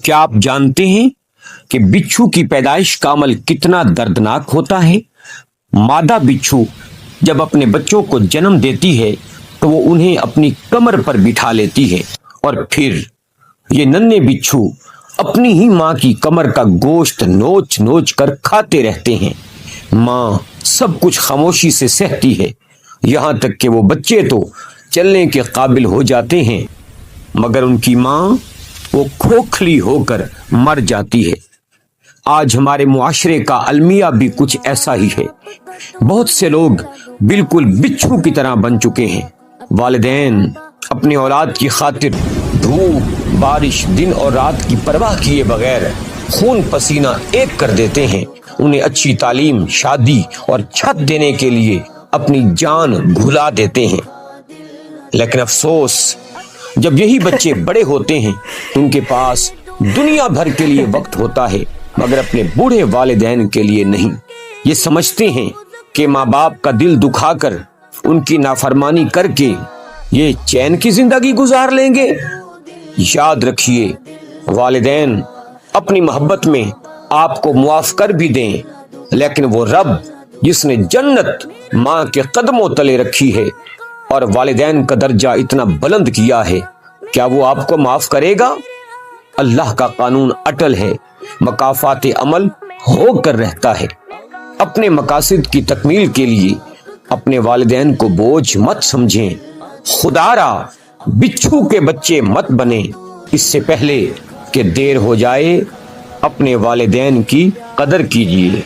کیا آپ جانتے ہیں کہ بچھو کی پیدائش کا عمل کتنا دردناک ہوتا ہے؟ مادہ بچھو جب اپنے بچوں کو جنم دیتی ہے تو وہ انہیں اپنی کمر پر بٹھا لیتی ہے اور پھر یہ ننھے بچھو اپنی ہی ماں کی کمر کا گوشت نوچ نوچ کر کھاتے رہتے ہیں۔ ماں سب کچھ خاموشی سے سہتی ہے، یہاں تک کہ وہ بچے تو چلنے کے قابل ہو جاتے ہیں، مگر ان کی ماں وہ کھوکھلی ہو کر مر جاتی ہے۔ آج ہمارے معاشرے کا المیہ بھی کچھ ایسا ہی ہے۔ بہت سے لوگ بالکل بچھو کی طرح بن چکے ہیں۔ والدین اپنی اولاد کی خاطر دھوپ بارش دن اور رات کی پرواہ کیے بغیر خون پسینہ ایک کر دیتے ہیں، انہیں اچھی تعلیم، شادی اور چھت دینے کے لیے اپنی جان بھلا دیتے ہیں، لیکن افسوس جب یہی بچے بڑے ہوتے ہیں تو ان کے پاس دنیا بھر کے لیے وقت ہوتا ہے مگر اپنے بوڑھے والدین کے لیے نہیں۔ یہ سمجھتے ہیں کہ ماں باپ کا دل دکھا کر ان کی نافرمانی کر کے یہ چین کی زندگی گزار لیں گے۔ یاد رکھیے، والدین اپنی محبت میں آپ کو معاف کر بھی دیں، لیکن وہ رب جس نے جنت ماں کے قدموں تلے رکھی ہے اور والدین کا درجہ اتنا بلند کیا ہے، کیا وہ آپ کو معاف کرے گا؟ اللہ کا قانون اٹل ہے، مکافات عمل ہو کر رہتا ہے۔ اپنے مقاصد کی تکمیل کے لیے اپنے والدین کو بوجھ مت سمجھیں، خدا را بچھو کے بچے مت بنیں۔ اس سے پہلے کہ دیر ہو جائے اپنے والدین کی قدر کیجیے۔